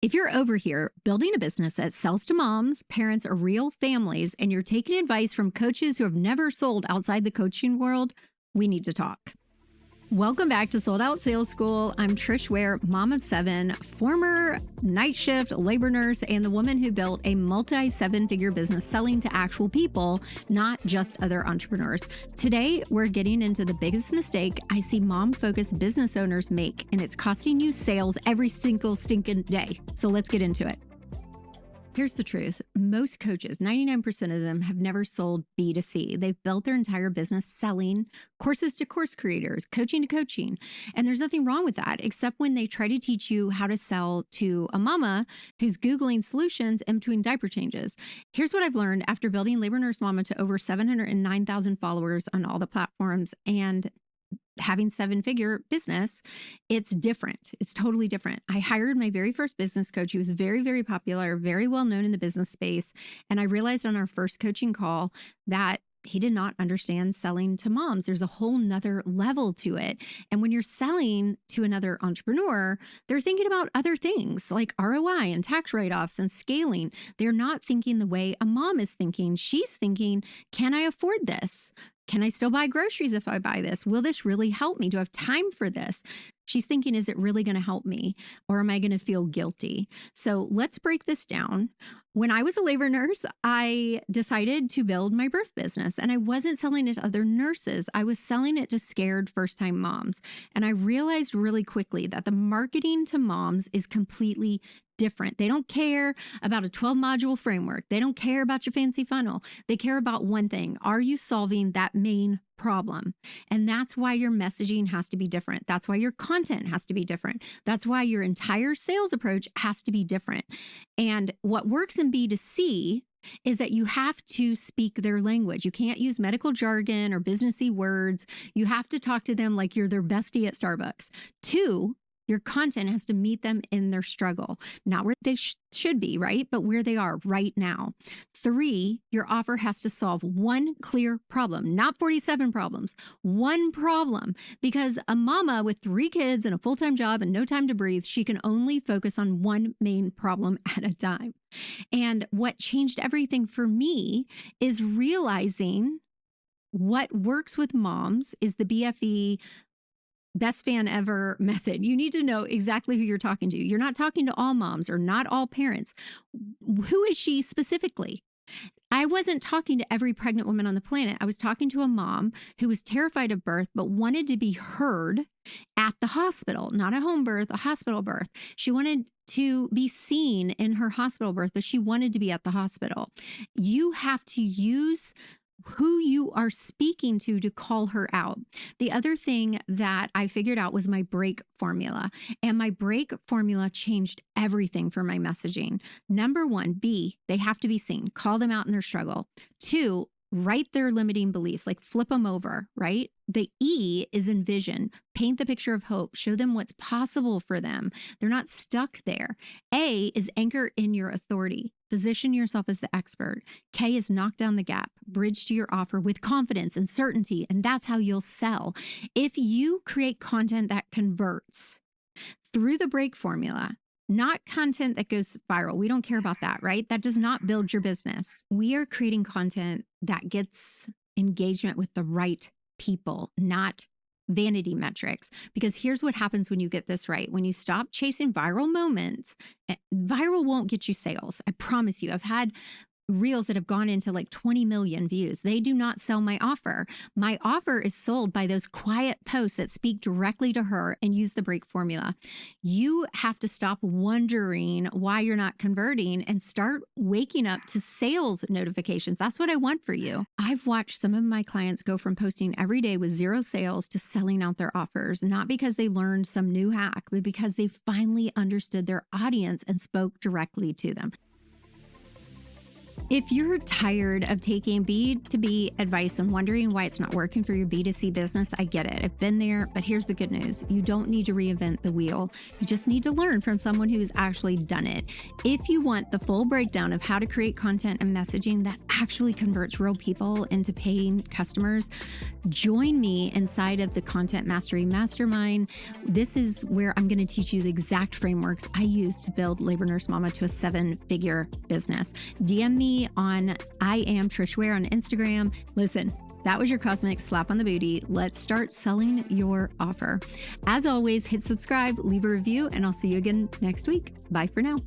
If you're over here building a business that sells to moms, parents, or real families, and you're taking advice from coaches who have never sold outside the coaching world, we need to talk. Welcome back to Sold Out Sales School. I'm Trish Ware, mom of 7, former night shift labor nurse, and the woman who built a multi-7-figure business selling to actual people, not just other entrepreneurs. Today, we're getting into the biggest mistake I see mom-focused business owners make, and it's costing you sales every single stinking day. So let's get into it. Here's the truth. Most coaches, 99% of them, have never sold B2C. They've built their entire business selling courses to course creators, coaching to coaching. And there's nothing wrong with that, except when they try to teach you how to sell to a mama who's Googling solutions in between diaper changes. Here's what I've learned after building Labor Nurse Mama to over 709,000 followers on all the platforms and having 7-figure business. It's different. It's totally different. I hired my very first business coach. He was very, very popular, very well known in the business space. And I realized on our first coaching call that he did not understand selling to moms. There's a whole nother level to it. And when you're selling to another entrepreneur, they're thinking about other things like ROI and tax write-offs and scaling. They're not thinking the way a mom is thinking. She's thinking, can I afford this? Can I still buy groceries if I buy this? Will this really help me? Do I have time for this? She's thinking, is it really going to help me? Or am I going to feel guilty? So let's break this down. When I was a labor nurse, I decided to build my birth business, and I wasn't selling it to other nurses. I was selling it to scared first-time moms. And I realized really quickly that the marketing to moms is completely different. They don't care about a 12-module framework. They don't care about your fancy funnel. They care about one thing. Are you solving that main problem? And that's why your messaging has to be different. That's why your content has to be different. That's why your entire sales approach has to be different. And what works in B2C is that you have to speak their language. You can't use medical jargon or businessy words. You have to talk to them like you're their bestie at Starbucks. 2, your content has to meet them in their struggle, not where they should be, right? But where they are right now. 3, your offer has to solve one clear problem, not 47 problems, one problem. Because a mama with 3 kids and a full-time job and no time to breathe, she can only focus on one main problem at a time. And what changed everything for me is realizing what works with moms is the BFE, best fan ever method. You need to know exactly who you're talking to. You're not talking to all moms or not all parents. Who is she specifically? I wasn't talking to every pregnant woman on the planet. I was talking to a mom who was terrified of birth, but wanted to be heard at the hospital, not a home birth, a hospital birth. She wanted to be seen in her hospital birth, but she wanted to be at the hospital. You have to use who you are speaking to call her out. The other thing that I figured out was my break formula. And my break formula changed everything for my messaging. Number 1, B, they have to be seen. Call them out in their struggle. 2, write their limiting beliefs, like flip them over, right? The E is envision. Paint the picture of hope. Show them what's possible for them. They're not stuck there. A is anchor in your authority. Position yourself as the expert. K is knock down the gap. Bridge to your offer with confidence and certainty, and that's how you'll sell. If you create content that converts through the break formula, not content that goes viral. We don't care about that, right? That does not build your business. We are creating content that gets engagement with the right people, not vanity metrics. Because here's what happens when you get this right. When you stop chasing viral moments, viral won't get you sales. I promise you. I've had reels that have gone into like 20 million views. They do not sell my offer. My offer is sold by those quiet posts that speak directly to her and use the break formula. You have to stop wondering why you're not converting and start waking up to sales notifications. That's what I want for you. I've watched some of my clients go from posting every day with 0 sales to selling out their offers, not because they learned some new hack, but because they finally understood their audience and spoke directly to them. If you're tired of taking B2B advice and wondering why it's not working for your B2C business, I get it. I've been there, but here's the good news. You don't need to reinvent the wheel. You just need to learn from someone who's actually done it. If you want the full breakdown of how to create content and messaging that actually converts real people into paying customers, join me inside of the Content Mastery Mastermind. This is where I'm going to teach you the exact frameworks I use to build Labor Nurse Mama to a 7-figure business. DM me on I am Trish Ware on Instagram. Listen, that was your cosmic slap on the booty. Let's start selling your offer. As always, hit subscribe, leave a review, and I'll see you again next week. Bye for now.